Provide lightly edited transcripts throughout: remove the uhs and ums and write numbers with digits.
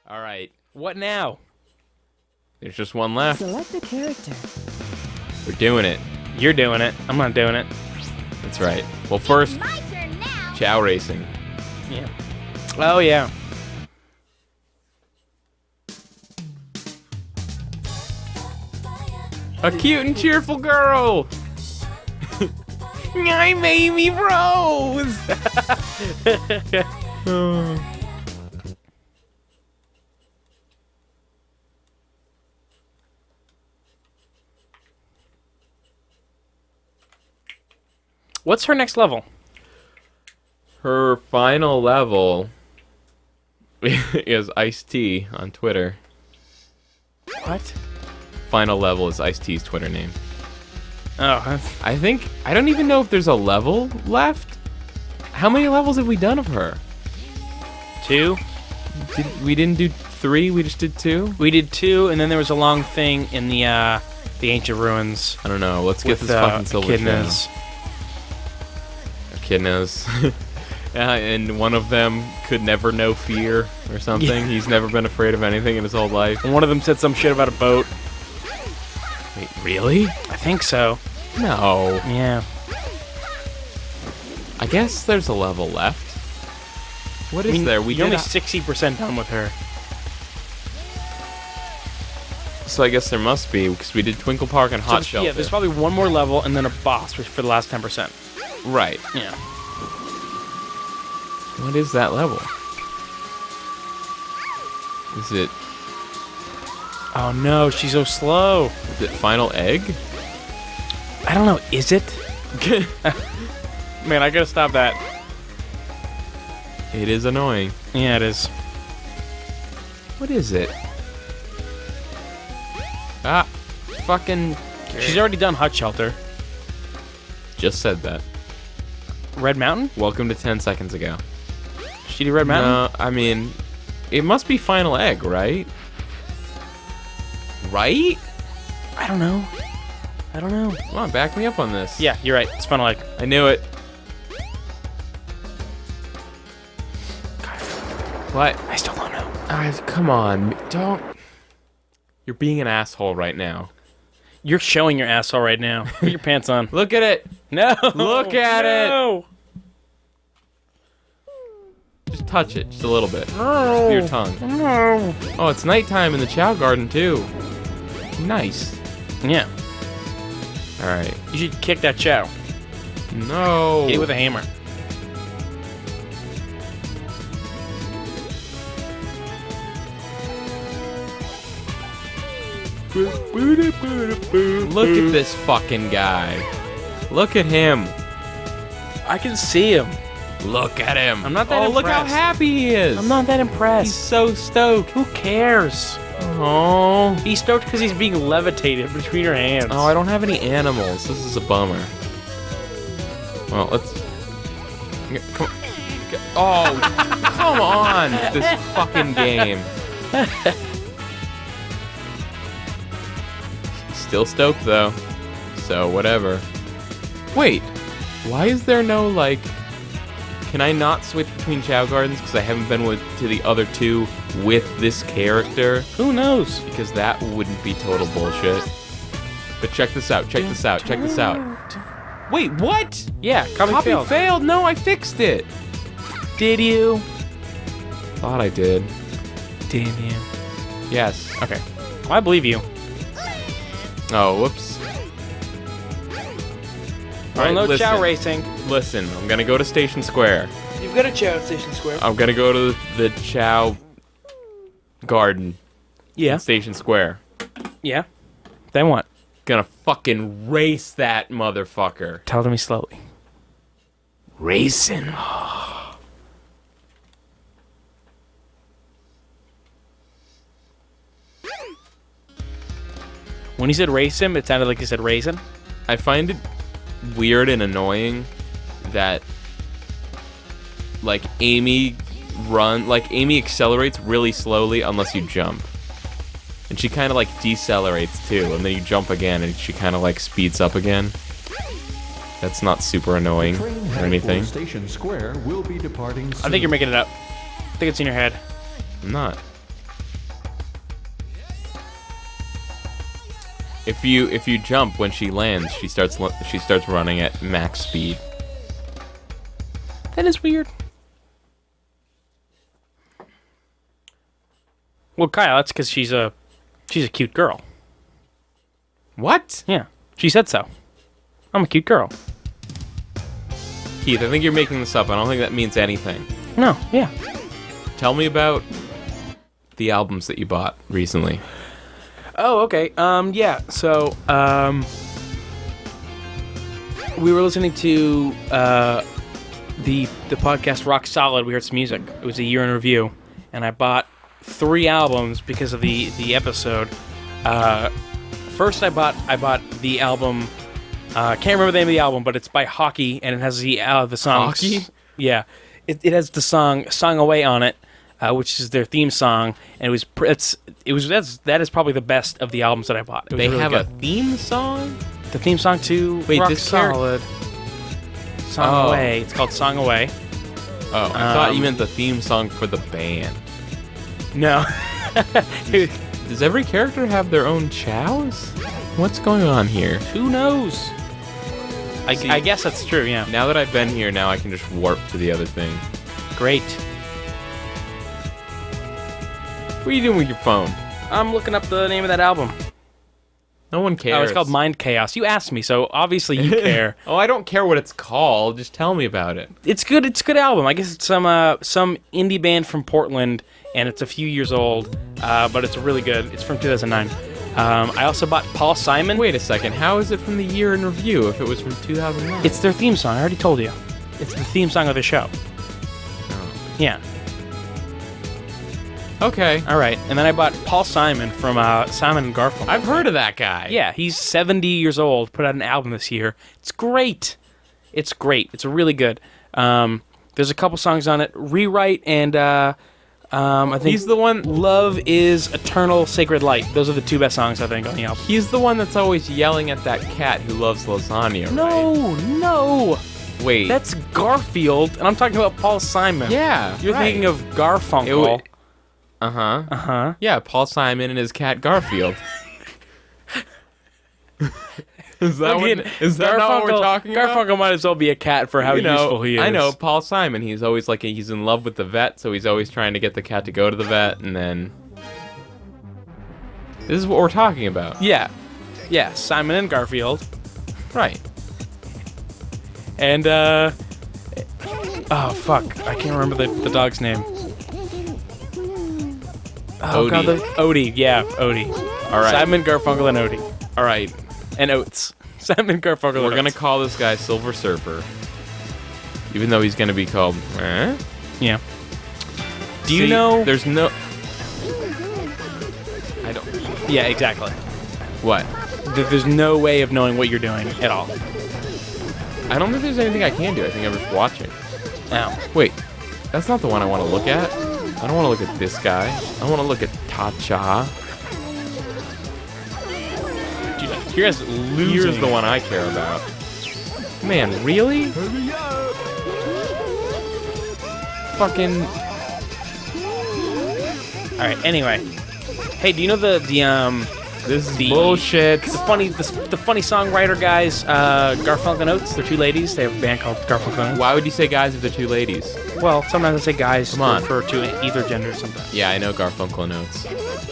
All right. What now? There's just one left. Select a character. We're doing it. You're doing it. I'm not doing it. That's right. Well, first, My turn now. Chao Racing. Yeah. Oh, yeah. A cute and cheerful girl. I'm Amy Rose. What's her next level? Her final level is Ice-T on Twitter. What? Final level is Ice-T's Twitter name. Oh, I don't even know if there's a level left. How many levels have we done of her? 2? We didn't do 3, we just did 2? We did 2, and then there was a long thing in the ancient ruins. I don't know. Let's get With, this fucking silver echidnas. Echidnas. Yeah, and one of them could never know fear or something. Yeah. He's never been afraid of anything in his whole life. And one of them said some shit about a boat. Wait, really? I think so. No. Yeah. I guess there's a level left. What is there? We You're did only 60% done with her. So I guess there must be, because we did Twinkle Park and Hot Shelter. Yeah, there's probably one more level and then a boss for the last 10%. Right. Yeah. What is that level? Is it Oh no, she's so slow. Final Egg? I don't know, is it? Man, I gotta stop that. It is annoying. Yeah, it is. What is it? Ah, fucking... She's already done Hut Shelter. Just said that. Red Mountain? Welcome to 10 seconds ago. She did Red Mountain? No, I mean, it must be Final Egg, right? Right? I don't know. I don't know. Come on, back me up on this. Yeah, you're right. It's Final Egg. I knew it. What? I still don't know. Come on, don't... You're being an asshole right now. You're showing your asshole right now. Put your pants on. Look at it! No! Look at it! No! Just touch it, just a little bit. No! Just with your tongue. No! Oh, it's nighttime in the Chao Garden, too. Nice. Yeah. Alright. You should kick that Chao. No! Hit it with a hammer. Look at this fucking guy. Look at him. I can see him. Look at him. I'm not that look how impressed. happy he is. I'm not that impressed. He's so stoked. Who cares? Oh. He's stoked because he's being levitated between your hands. Oh, I don't have any animals. This is a bummer. Well, let's... Come... Oh, come on. This fucking game. Still stoked, though. So, whatever. Wait. Why is there no, like... Can I not switch between Chao Gardens because I haven't been to the other two with this character? Who knows? Because that wouldn't be total bullshit. But check this out, check this out, check this out. Wait, what? Yeah, copy failed. No, I fixed it. Did you? Thought I did. Damn you. Yes. Okay. Well, I believe you. Oh, whoops. Well, no listen. Chao racing. Listen, I'm gonna go to Station Square. You've got a Chao at Station Square. I'm gonna go to the Chao Garden. Yeah. In Station Square. Yeah. Then what? Gonna fucking race that motherfucker. Tell it to me slowly. Racing. When he said race him, it sounded like he said raisin. I find it weird and annoying that Amy accelerates really slowly unless you jump. And she kind of decelerates too, and then you jump again and she kind of speeds up again. That's not super annoying or anything. Station Square will be departing soon. I think you're making it up. I think it's in your head. I'm not. If you jump when she lands, she starts running at max speed. That is weird. Well, Kyle, that's because she's a cute girl. What? Yeah, she said so. I'm a cute girl. Keith, I think you're making this up. I don't think that means anything. No, yeah. Tell me about the albums that you bought recently. Oh, okay. Yeah. So, we were listening to the podcast Rock Solid. We heard some music. It was a year in review, and I bought 3 albums because of the episode. First, I bought the album. Can't remember the name of the album, but it's by Hockey, and it has the songs. Hockey? Yeah, it has the song "Away" on it, which is their theme song, and that is probably the best of the albums that I bought. It was They really have good. a theme song? The theme song to Rock Solid. Song Away. It's called Song Away. Oh, I thought you meant the theme song for the band. No. Does every character have their own chows? What's going on here? Who knows? I guess that's true, yeah. Now that I've been here, now I can just warp to the other thing. Great. What are you doing with your phone? I'm looking up the name of that album. No one cares. Oh, it's called Mind Chaos. You asked me, so obviously you care. Oh, I don't care what it's called. Just tell me about it. It's good. It's a good album. I guess it's some indie band from Portland, and it's a few years old, but it's really good. It's from 2009. I also bought Paul Simon. Wait a second. How is it from the year in review if it was from 2009? It's their theme song. I already told you. It's the theme song of the show. Oh. Yeah. Okay. All right. And then I bought Paul Simon from Simon and Garfunkel. I've heard of that guy. Yeah, he's 70 years old. Put out an album this year. It's great. It's great. It's really good. There's a couple songs on it. Rewrite and I think He's the one. Love is Eternal Sacred Light. Those are the 2 best songs I think on the album. He's the one that's always yelling at that cat who loves lasagna, right? No. Wait. That's Garfield, and I'm talking about Paul Simon. Yeah. You're right. thinking of Garfunkel. Uh-huh. Uh-huh. Yeah, Paul Simon and his cat Garfield. Is that not what we're talking about? Garfunkel might as well be a cat for how useful he is. I know, Paul Simon, he's always like, he's in love with the vet, so he's always trying to get the cat to go to the vet, and then... This is what we're talking about. Yeah. Yeah, Simon and Garfield. Right. And, oh, fuck. I can't remember the dog's name. Oh, Odie. God, Odie. Yeah, Odie. All right. Simon, Garfunkel, and Odie. All right. And Oates. Simon, Garfunkel, We're and going to Oates. call this guy Silver Surfer. Even though he's going to be called... Yeah. Do you know... There's no... I don't... Yeah, exactly. What? There's no way of knowing what you're doing at all. I don't think there's anything I can do. I think I'm just watching. Now, Wait. That's not the one I want to look at. I don't want to look at this guy. I want to look at Ta-Cha. dude, you guys losing. Here's the one I care about. Man, really? Fucking... All right. Anyway, hey, do you know This is bullshit. the funny songwriter guys, Garfunkel and Oates? They're 2 ladies. They have a band called Garfunkel and Oates. Why would you say guys if they're 2 ladies? Well, sometimes I say guys Come on. refer to either gender sometimes. Yeah, I know Garfunkel and Oates.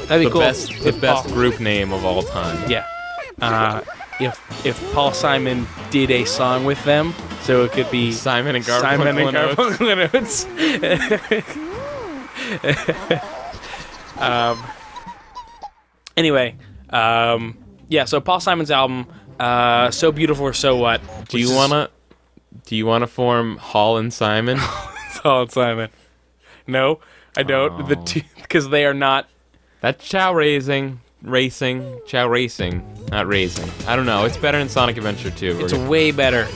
That'd be The cool. best, if the best Paul, group name of all time. Yeah. If Paul Simon did a song with them, so it could be Simon and Garfunkel Simon and and Oates. Garfunkel and Oates. Anyway, yeah. So Paul Simon's album, "So Beautiful or So What." Do you wanna form Hall and Simon? Paul Simon? No, I don't. The two, because they are not. That's Chao racing, Chao racing, not raising. I don't know. It's better than Sonic Adventure 2. It's way better,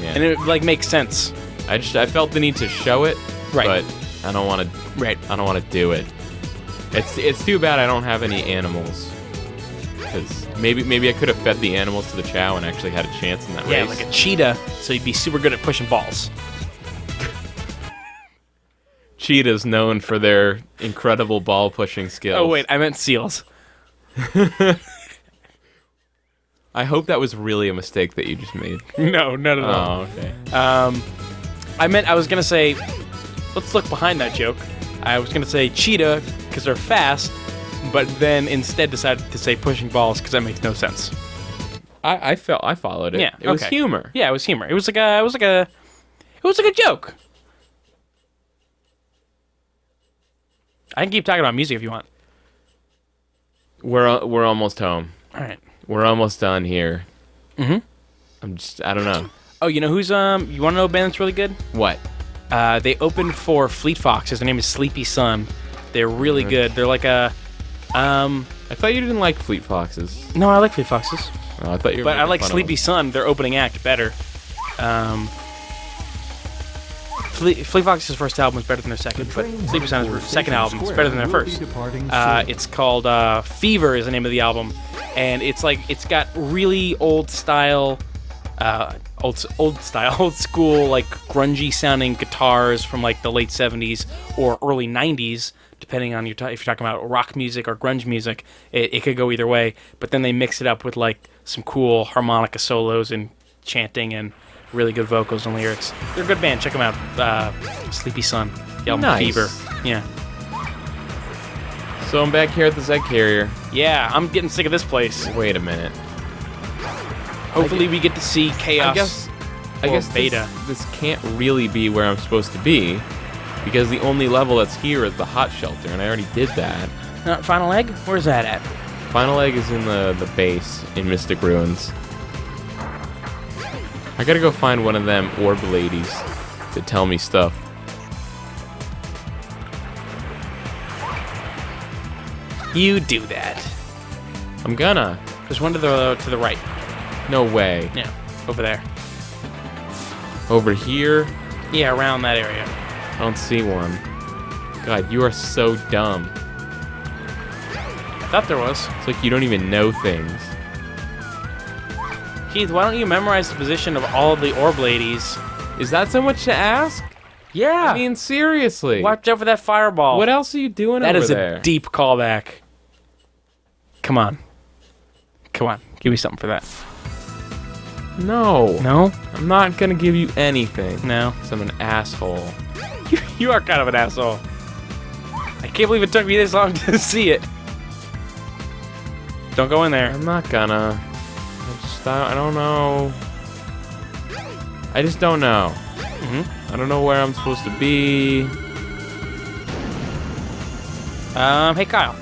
Yeah. and it makes sense. I felt the need to show it, Right. but I don't want to. Right. I don't want to do it. It's too bad I don't have any animals. Because maybe I could have fed the animals to the Chao and actually had a chance in that Yeah, race. like a cheetah, so you'd be super good at pushing balls. Cheetahs known for their incredible ball pushing skills. Oh wait, I meant seals. I hope that was really a mistake that you just made. No, none at all. Oh, okay. I was gonna say, let's look behind that joke. I was gonna say cheetah because they're fast, but then instead decided to say pushing balls because that makes no sense. I followed it. Yeah, It was okay. humor. Yeah, it was humor. It was like a joke. I can keep talking about music if you want. We're almost home. All right. We're almost done here. Mhm. I don't know. Oh, you know who's you want to know a band that's really good? What? They opened for Fleet Foxes. Their name is Sleepy Sun. They're really good. They're like a I thought you didn't like Fleet Foxes. no, I like Fleet Foxes. Oh, I thought you were But I making like fun of Sleepy them. Sun, their opening act, better. Fleet Foxes' first album was better than their second, but Sleepy Sun's second album is better than their first. It's called Fever is the name of the album, and it's got really old style, old school, like grungy sounding guitars from like the late 70s or early 90s, depending on if you're talking about rock music or grunge music. It could go either way, but then they mix it up with like some cool harmonica solos and chanting and really good vocals and lyrics. They're a good band. Check them out. Sleepy Sun. The album Nice. Fever. Yeah. So I'm back here at the Zed Carrier. Yeah, I'm getting sick of this place. Wait a minute. Hopefully we get to see Chaos. I guess Beta. This can't really be where I'm supposed to be, because the only level that's here is the hot shelter, and I already did that. Final Egg? Where's that at? Final Egg is in the base in Mystic Ruins. I gotta go find one of them orb ladies to tell me stuff. You do that. I'm gonna. There's one to the right. No way. Yeah, over there. Over here? Yeah, around that area. I don't see one. God, you are so dumb. I thought there was. It's like you don't even know things. Keith, why don't you memorize the position of all of the orb ladies? Is that so much to ask? Yeah. I mean, seriously. Watch out for that fireball. What else are you doing That over is there? a deep callback. Come on. Come on. Give me something for that. No. No? I'm not gonna give you anything. No. Because I'm an asshole. You are kind of an asshole. I can't believe it took me this long to see it. Don't go in there. I'm not gonna. I don't know. I just don't know. I don't know where I'm supposed to be. Hey Kyle.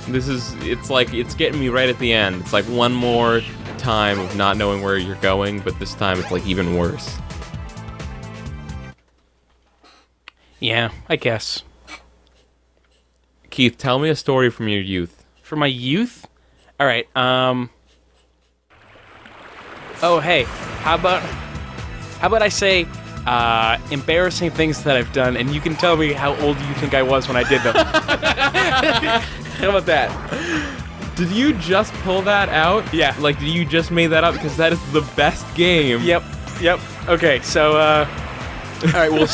It's getting me right at the end. It's like one more time of not knowing where you're going, but this time it's like even worse. Yeah, I guess. Keith, tell me a story from your youth. For my youth? Alright, oh, hey, how about I say embarrassing things that I've done, and you can tell me how old you think I was when I did them. How about that? Did you just pull that out? Yeah. Like, did you just make that up? Because that is the best game. Yep. Okay, so all right, we'll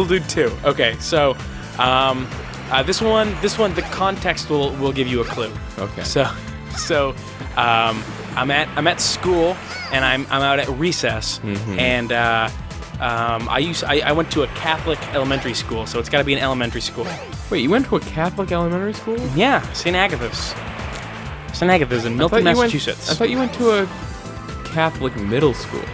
do two. Okay, so this one, the context will give you a clue. Okay. So I'm at school and I'm out at recess, and I went to a Catholic elementary school, so it's got to be an elementary school. Wait, you went to a Catholic elementary school? Yeah, St. Agatha's. St. Agatha's in Milton, Massachusetts. I thought you went to a Catholic middle school.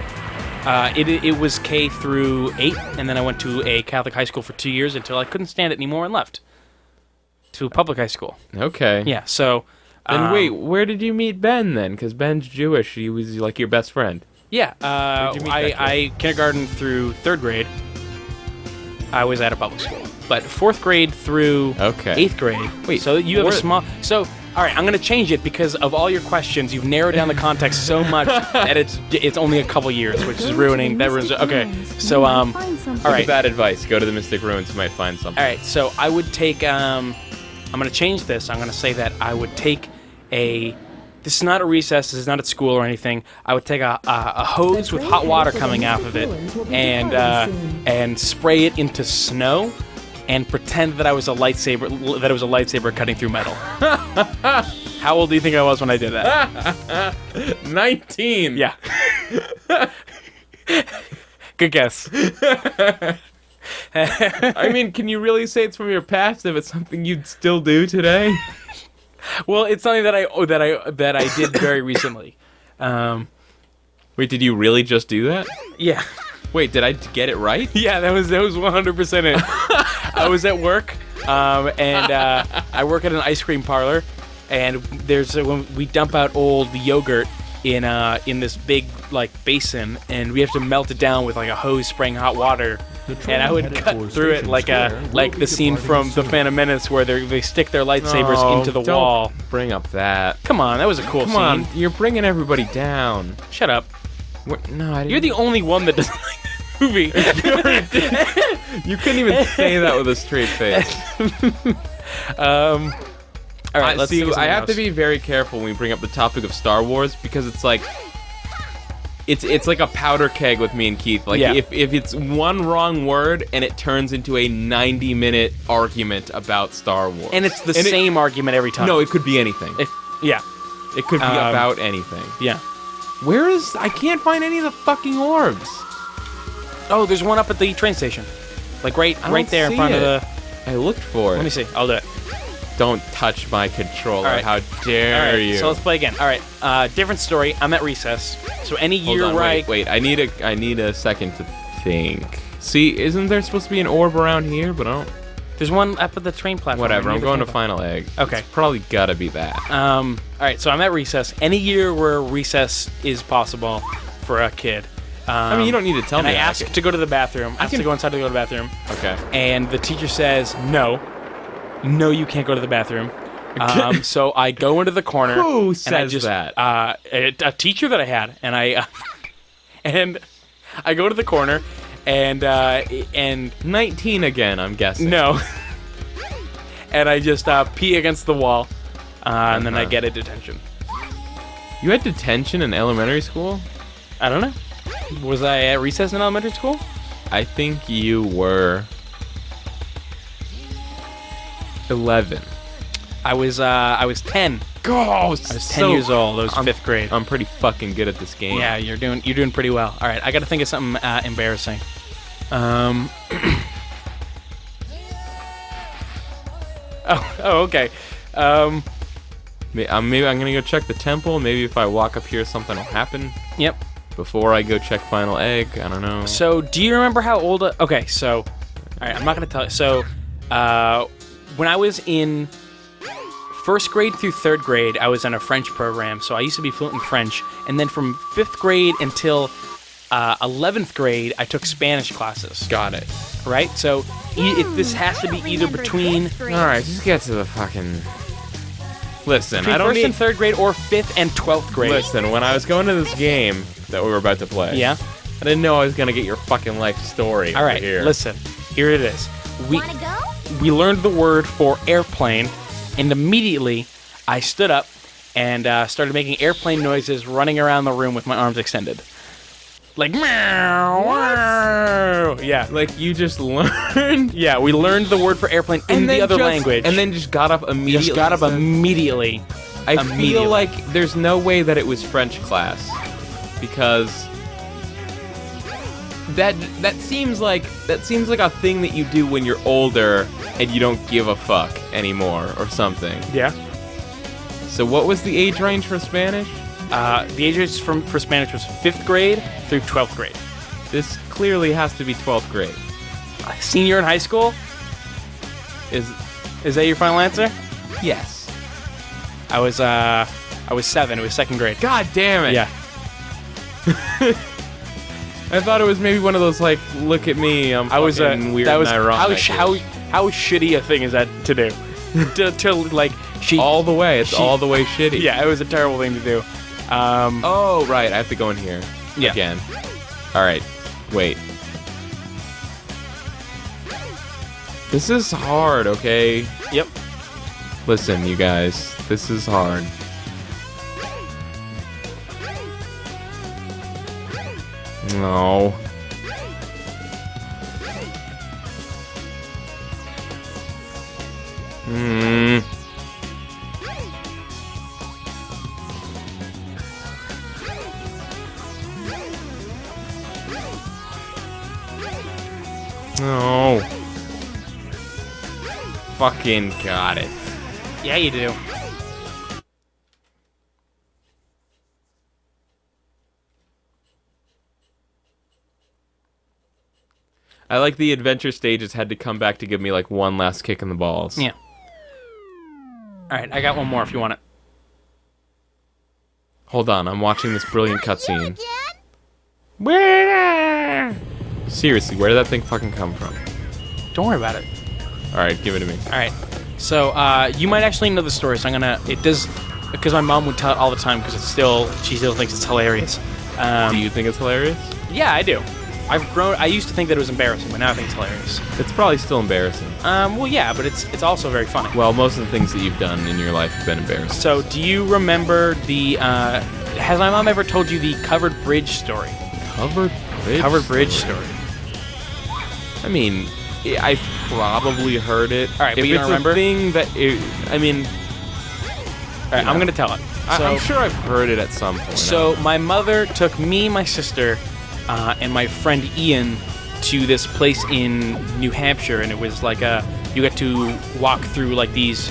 It was K through 8, and then I went to a Catholic high school for 2 years until I couldn't stand it anymore and left to a public high school. Okay. Yeah, so... Then wait, where did you meet Ben then? Because Ben's Jewish. He was like your best friend. Yeah, Where'd you meet that kid? I kindergarten through 3rd grade, I was at a public school. But 4th grade through Okay. 8th grade. Wait, so you have a fourth- small... So, all right, I'm going to change it because of all your questions. You've narrowed down the context so much that it's only a couple years, which is ruining... That ruins... Okay, so, all Take right. bad advice. Go to the Mystic Ruins. You might find something. All right, so I would take... I'm going to change this. I'm going to say that I would take a... This is not a recess. This is not at school or anything. I would take a hose with hot water coming out of it and spray it into snow and pretend that I was a lightsaber. That it was a lightsaber cutting through metal. How old do you think I was when I did that? 19. Yeah. Good guess. I mean, can you really say it's from your past if it's something you'd still do today? Well, it's something that I did very recently. Wait, did you really just do that? Yeah. Wait, did I get it right? Yeah, that was 100% it. I was at work, and I work at an ice cream parlor, and when we dump out old yogurt in this big like basin, and we have to melt it down with like a hose spraying hot water. And I would cut through it like the scene from The Phantom Menace where they stick their lightsabers into the don't wall. Bring up that. Come on, that was a cool Come scene. on, you're bringing everybody down. Shut up. What? No, I didn't. You're the only one that doesn't like the movie. You couldn't even say that with a straight face. All right, let's see. think of I something have to else. be very careful when we bring up the topic of Star Wars because it's like, it's like a powder keg with me and Keith. Like Yeah. if it's one wrong word and it turns into a 90-minute argument about Star Wars, And it's the same argument every time. No, it could be anything. Yeah. It could be about anything. Yeah. Where is? I can't find any of the fucking orbs. Oh, there's one up at the train station. Like right don't there in see front of it. the... I looked for it. Let me see. I'll do it. Don't touch my controller. All right. How dare All right, you? so let's play again. All right, different story. I'm at recess. So any Hold year on, where wait. I need a second to think. See, isn't there supposed to be an orb around here? But I don't. there's one up at the train platform. Whatever. near I'm the going to train Final Egg. Okay. It's probably gotta be that. All right, so I'm at recess. Any year where recess is possible for a kid. I mean, you don't need to tell And me. I that. ask to go to the bathroom. I have to go inside to go to the bathroom. Okay. And the teacher says, no, you can't go to the bathroom. So I go into the corner. Who and I says just, that? A teacher that I had, and I go to the corner, and 19 again, I'm guessing. no, and I just pee against the wall, and then I Uh-huh. get a detention. You had detention in elementary school? I don't know. Was I at recess in elementary school? I think you were 11. I was 10. Go! I was 10 years old. I was I'm- 5th grade. I'm pretty fucking good at this game. Yeah, you're doing pretty well. All right, I got to think of something embarrassing. Oh, okay. Maybe I'm gonna go check the temple. Maybe if I walk up here, something will happen. Yep. Before I go check Final Egg, I don't know. So, do you remember how old? Okay, so, all right, I'm not gonna tell you. So, when I was in 1st grade through 3rd grade, I was in a French program. So I used to be fluent in French, and then from 5th grade until 11th grade, I took Spanish classes. Got it. Right. So, this has to be either between All right, just get to the fucking. Listen, I don't 1st need. and 3rd grade or 5th and 12th grade. Listen, when I was going to this game that we were about to play, Yeah. I didn't know I was gonna get your fucking life story. All right. over here. Listen. Here it is. Wanna go? We learned the word for airplane, and immediately I stood up and started making airplane noises, running around the room with my arms extended, like meow. Wow. Yeah. Like you just learned. Yeah. We learned the word for airplane in the other language, and then just got up immediately. just got up immediately. I immediately. feel like there's no way that it was French class, because that seems like a thing that you do when you're older and you don't give a fuck anymore or something. Yeah. So what was the age range for Spanish? The age range for Spanish was 5th grade through 12th grade. This clearly has to be 12th grade. Senior in high school? Is Is that your final answer? yes. I was 7. It was 2nd grade. God damn it. Yeah. I thought it was maybe one of those like, look at me, I'm I was fucking weird that was and ironic. how shitty a thing is that to do? to like she all the way. It's she- all the way shitty. Yeah, it was a terrible thing to do. Oh, right. I have to go in here. Yeah. Again. All right. Wait. This is hard, okay? Yep. Listen, you guys. This is hard. No. fucking got it. Yeah, you do. I like the adventure stages had to come back to give me like one last kick in the balls. Yeah. All right, I got one more if you want it. Hold on, I'm watching this brilliant cutscene. Again? Seriously, where did that thing fucking come from? Don't worry about it. All right, give it to me. All right. So you might actually know the story. So I'm gonna. It does because my mom would tell it all the time because she still thinks it's hilarious. Do you think it's hilarious? Yeah, I do. I've grown. I used to think that it was embarrassing, but now I think it's hilarious. It's probably still embarrassing. Well, yeah, but it's also very funny. Well, most of the things that you've done in your life have been embarrassing. So, do you remember the? Has my mom ever told you the covered bridge story? Covered bridge? Covered bridge story. I mean, I've probably heard it. All right, but you don't remember? If it's a thing that, I mean... All right, I'm going to tell it. So, I'm sure I've heard it at some point. So, my mother took me, my sister, and my friend Ian to this place in New Hampshire, and it was like you get to walk through like these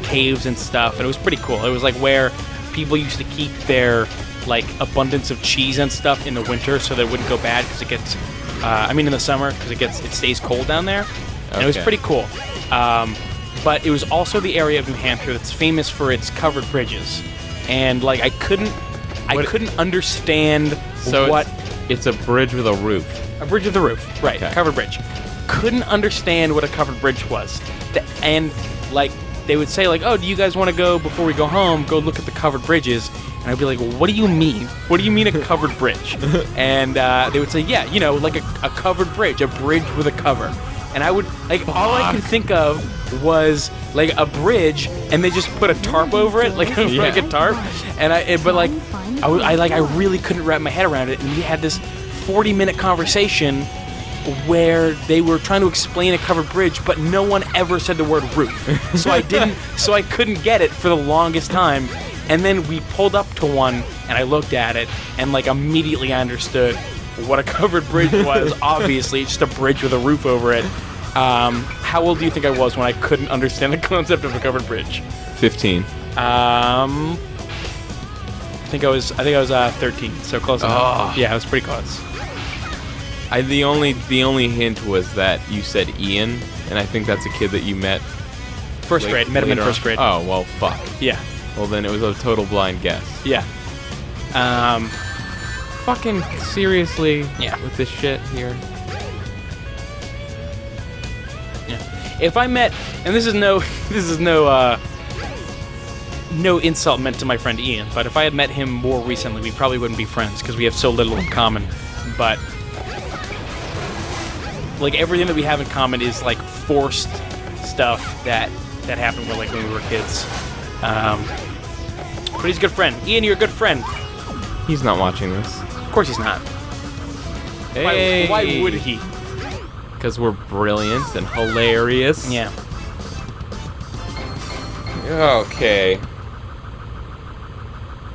caves and stuff, and it was pretty cool. It was like where people used to keep their like abundance of cheese and stuff in the winter so that it wouldn't go bad because it gets in the summer because it stays cold down there. And it was pretty cool. But it was also the area of New Hampshire that's famous for its covered bridges. And like I couldn't understand what it's a bridge with a roof. A bridge with a roof, right? Okay. Covered bridge. Couldn't understand what a covered bridge was, and like they would say, like, "Oh, do you guys want to go before we go home? Go look at the covered bridges." And I'd be like, well, "What do you mean? What do you mean a covered bridge?" And they would say, "Yeah, like a covered bridge, a bridge with a cover." And I would like all I could think of was like a bridge, and they just put a tarp over it, like a tarp. And I really couldn't wrap my head around it. And we had this 40-minute conversation where they were trying to explain a covered bridge, but no one ever said the word roof. So I couldn't get it for the longest time. And then we pulled up to one, and I looked at it, and like immediately I understood what a covered bridge was. Obviously, it's just a bridge with a roof over it. How old do you think I was when I couldn't understand the concept of a covered bridge? 15. I think I was 13, so close enough. Yeah, it was pretty close. The only hint was that you said Ian, and I think that's a kid that you met. First grade. Met him in first grade. Oh, well, fuck. Yeah. Well, then it was a total blind guess. Yeah. Fucking seriously? Yeah. With this shit here? Yeah. If I met, and this is no insult meant to my friend Ian, but if I had met him more recently, we probably wouldn't be friends because we have so little in common. But like everything that we have in common is like forced stuff that happened when we were kids. But he's a good friend. Ian, you're a good friend. He's not watching this. Of course he's not. Hey. Why would he? Because we're brilliant and hilarious. Yeah. Okay.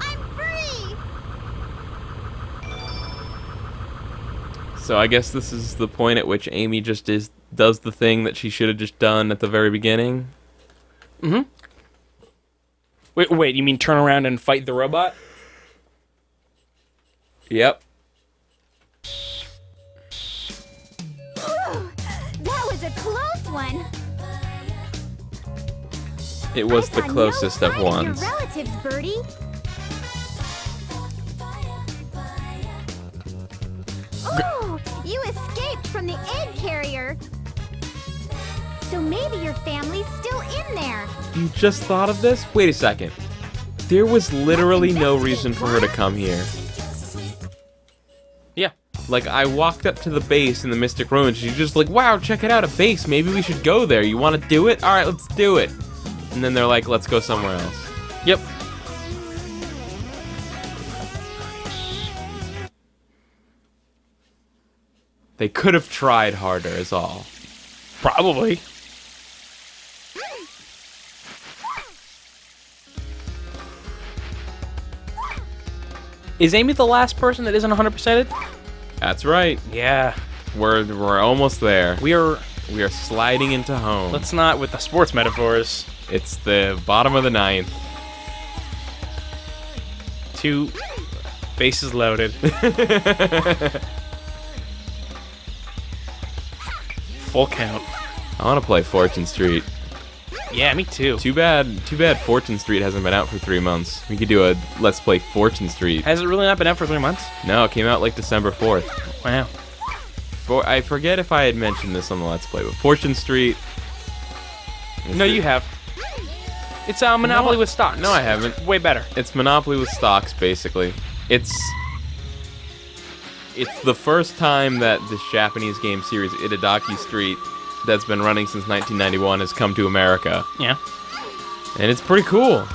I'm free! So I guess this is the point at which Amy just does the thing that she should have just done at the very beginning. Mm-hmm. Wait, you mean turn around and fight the robot? Yep. That was a close one. It was the I saw closest no of sign ones. Your relatives, Birdie. Oh, you escaped from the egg carrier. So maybe your family's still in there. You just thought of this? Wait a second. There was literally no reason for her to come here. Yeah. Like, I walked up to the base in the Mystic Ruins. She's just like, wow, check it out, a base. Maybe we should go there. You want to do it? All right, let's do it. And then they're like, let's go somewhere else. Yep. They could have tried harder, is all. Probably. Is Amy the last person that isn't 100%ed? That's right. Yeah. We're almost there. We are We are sliding into home. Let's not with the sports metaphors. It's the bottom of the 9th. 2 bases loaded. Full count. I want to play Fortune Street. Yeah, me too. Too bad Fortune Street hasn't been out for 3 months. We could do a Let's Play Fortune Street. Has it really not been out for 3 months? No, it came out like December 4th. Wow. I forget if I had mentioned this on the Let's Play, but Fortune Street... No, you have. It's Monopoly with stocks. No, I haven't. Way better. It's Monopoly with stocks, basically. It's the first time that this Japanese game series, Itadaki Street, that's been running since 1991, has come to America. Yeah. And it's pretty cool.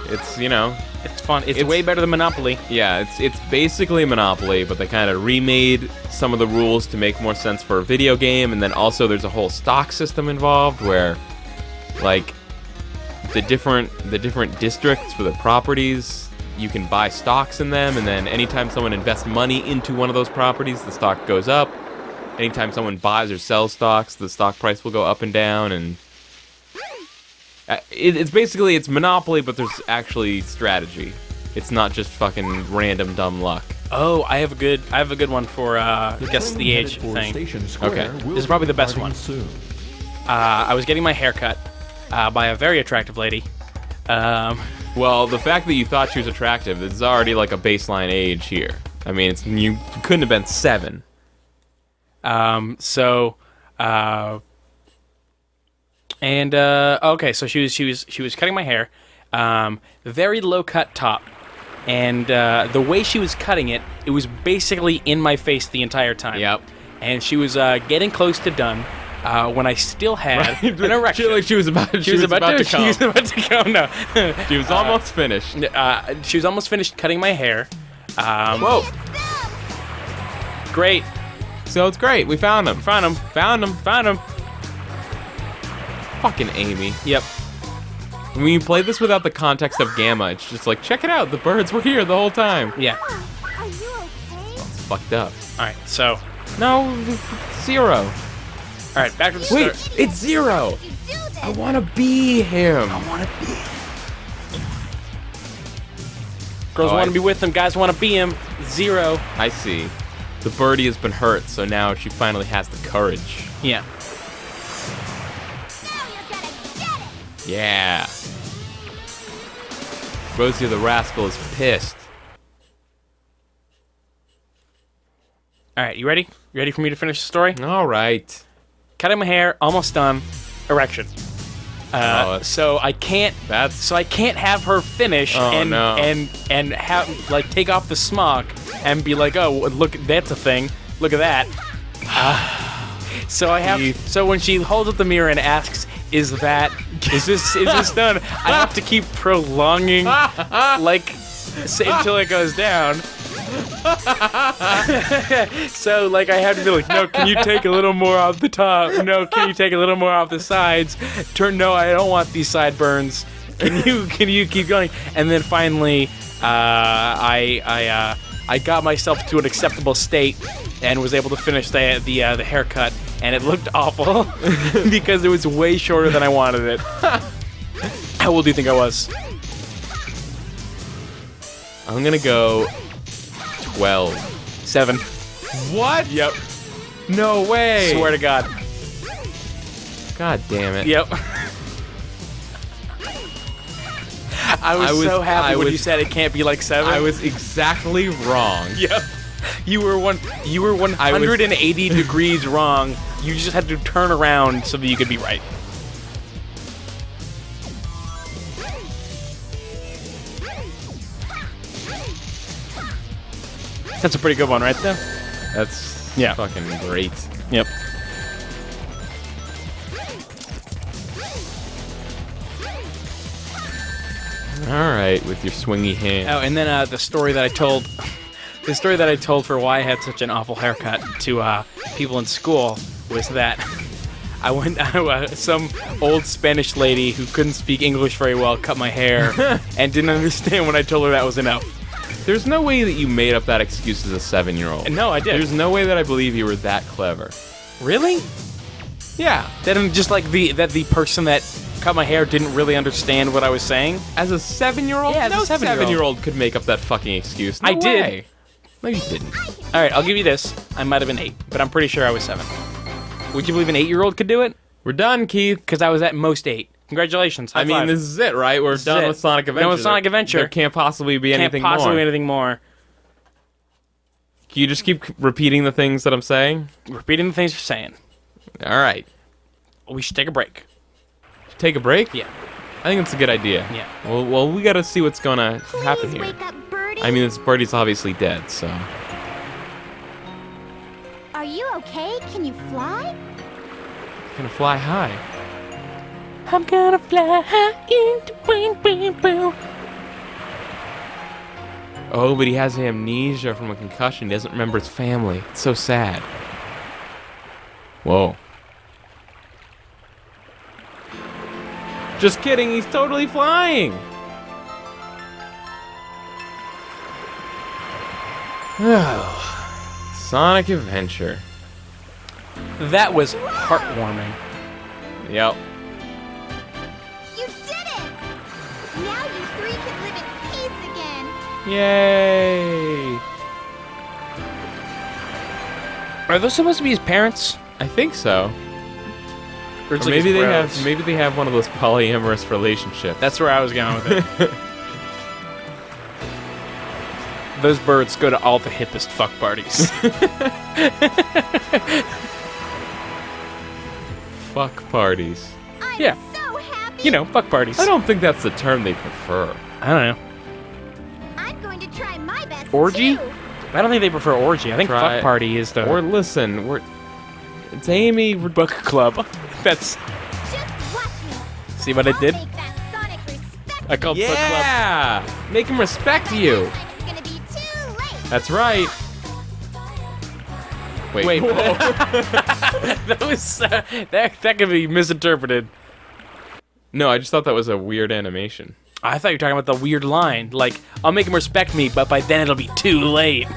It's, you know... It's fun. It's way better than Monopoly. Yeah, it's basically Monopoly, but they kind of remade some of the rules to make more sense for a video game, and then also there's a whole stock system involved where, like, the different districts for the properties, you can buy stocks in them, and then anytime someone invests money into one of those properties, the stock goes up. Anytime someone buys or sells stocks, the stock price will go up and down, and it's Monopoly, but there's actually strategy. It's not just fucking random dumb luck. Oh, I have a good one for guess the age thing. Okay. This is probably the best one. I was getting my hair cut by a very attractive lady. Well, the fact that you thought she was attractive is already like a baseline age here. I mean, you couldn't have been 7. Okay, so she was cutting my hair, very low cut top, and the way she was cutting it, it was basically in my face the entire time. Yep. And she was getting close to done when I still had an erection. She was about to come. She was about to come. No, she was almost finished. She was almost finished cutting my hair. Whoa! Great. So it's great. We found him. Found him. Fucking Amy. Yep. When you play this without the context of Gamma, it's just like, check it out, the birds were here the whole time. Yeah. Are you okay? It's fucked up. Alright, so. No, 0. Alright, back to the start. Wait, it's 0. I want to be him. Girls want to be with him, guys want to be him. 0. I see. The birdie has been hurt, so now she finally has the courage. Yeah. Now you're gonna get it! Yeah. Rosie the Rascal is pissed. Alright, you ready? You ready for me to finish the story? All right. Cutting my hair, almost done. Erection. So I can't. So I can't have her finish and have like take off the smock and be like, oh, look, that's a thing. Look at that. So I have. So when she holds up the mirror and asks, "Is this done?" I have to keep prolonging, like, until it goes down. So like I have to be like, no, can you take a little more off the top? No, can you take a little more off the sides? No, I don't want these sideburns. Can you keep going? And then finally, I got myself to an acceptable state and was able to finish the haircut, and it looked awful because it was way shorter than I wanted it. How old do you think I was? I'm gonna go 12. 7. What? Yep. No way. Swear to God. God damn it. Yep. I was so happy when you said it can't be like 7. I was exactly wrong. Yep. You were 180 degrees wrong. You just had to turn around so that you could be right. That's a pretty good one right there. That's fucking great. Yep. All right, with your swingy hand. Oh, and then the story that I told for why I had such an awful haircut to people in school was that some old Spanish lady who couldn't speak English very well cut my hair and didn't understand when I told her that was enough. There's no way that you made up that excuse as a 7-year-old. No, I did. There's no way that I believe you were that clever. Really? Yeah. That I'm just like the person that cut my hair didn't really understand what I was saying. As a 7-year-old? Yeah, as a no 7-year-old. 7-year-old could make up that fucking excuse. No I did. way. No, you didn't. All right, I'll give you this. I might have been 8, but I'm pretty sure I was 7. Would you believe an 8-year-old could do it? We're done, Keith. Because I was at most 8. Congratulations. High I mean, five. this is it, right? We're done it. with Sonic Adventure. Done with Sonic Adventure. There can't possibly be anything Can't possibly more. be anything more. Can you just keep repeating the things that I'm saying? Repeating the things you're saying. All right. We should take a break. Take a break? Yeah. I think it's a good idea. Yeah. Well, we gotta see what's gonna happen Please here. wake up, Birdie. I mean, this birdie's obviously dead, so... Are you okay? Can you fly? Gonna fly high. I'm gonna fly high into wing, bing, boo. Oh, but he has amnesia from a concussion. He doesn't remember his family. It's so sad. Whoa. Just kidding, he's totally flying! Sonic Adventure. That was heartwarming. Yep. You did it! Now you three can live in peace again. Yay! Are those supposed to be his parents? I think so. Or it's Or like maybe his they bros? have maybe they have one of those polyamorous relationships. That's where I was going with it. Those birds go to all the hippest fuck parties. Fuck parties. I'm Yeah. so happy. You know, fuck parties. I don't think that's the term they prefer. I don't know. I'm going to try my best. Orgy? Too. I don't think they prefer orgy. I think Try fuck it. party is the Or listen, it's Amy. book club. That's Just watch me. see what I did? I'll make that Sonic respect. I called book club. Yeah, make him respect you. It's gonna be too late. That's right. Wait. Wait. whoa. That was that could be misinterpreted. No, I just thought that was a weird animation. I thought you were talking about the weird line, like I'll make him respect me, but by then it'll be too late.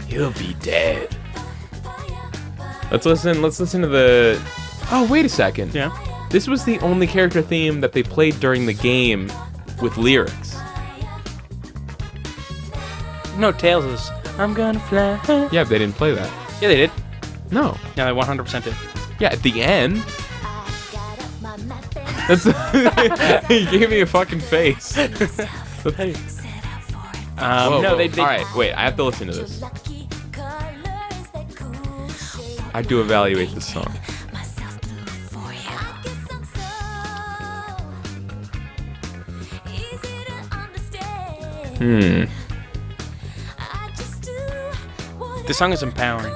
He'll be dead. Let's listen to the... Oh, wait a second. Yeah. This was the only character theme that they played during the game with lyrics. No, Tails is I'm gonna fly. Yeah, they didn't play that. Yeah, they did. No. Yeah, they 100% did. Yeah, at the end. That's... He gave me a fucking face. No, Whoa. they. All right, wait. I have to listen to this. I do evaluate this song. This song is empowering.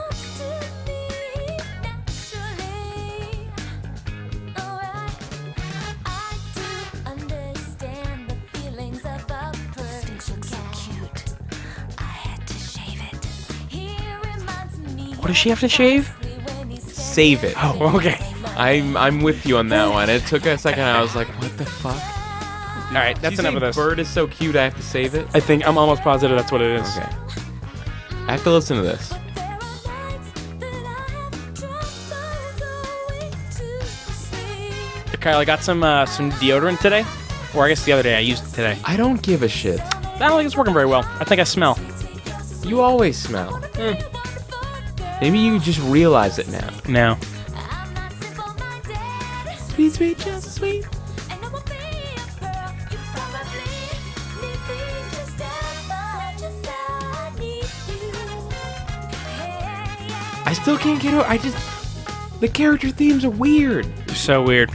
What does she have to shave? Save it. Oh, okay. I'm with you on that one. It took a second. I was like, what the fuck? All right, that's You enough say of this. Bird is so cute. I have to save it. I think I'm almost positive that's what it is. Okay. I have to listen to this. Kyle, I got some deodorant today, or I guess the other day I used it today. I don't give a shit. I don't think it's working very well. I think I smell. You always smell. Maybe you just realize it now. No. Sweet, sweet, just sweet. I still can't get over. The character themes are weird. You're so weird.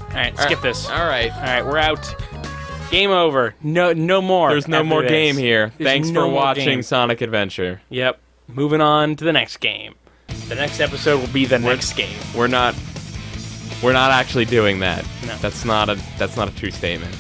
All right, skip this. All right. All right, we're out. Game over. No more. There's no after more this. game here. There's Thanks no for more watching game. Sonic Adventure. Yep. Moving on to the next game. The next episode will be the next game. We're not actually doing that. No. That's not a true statement.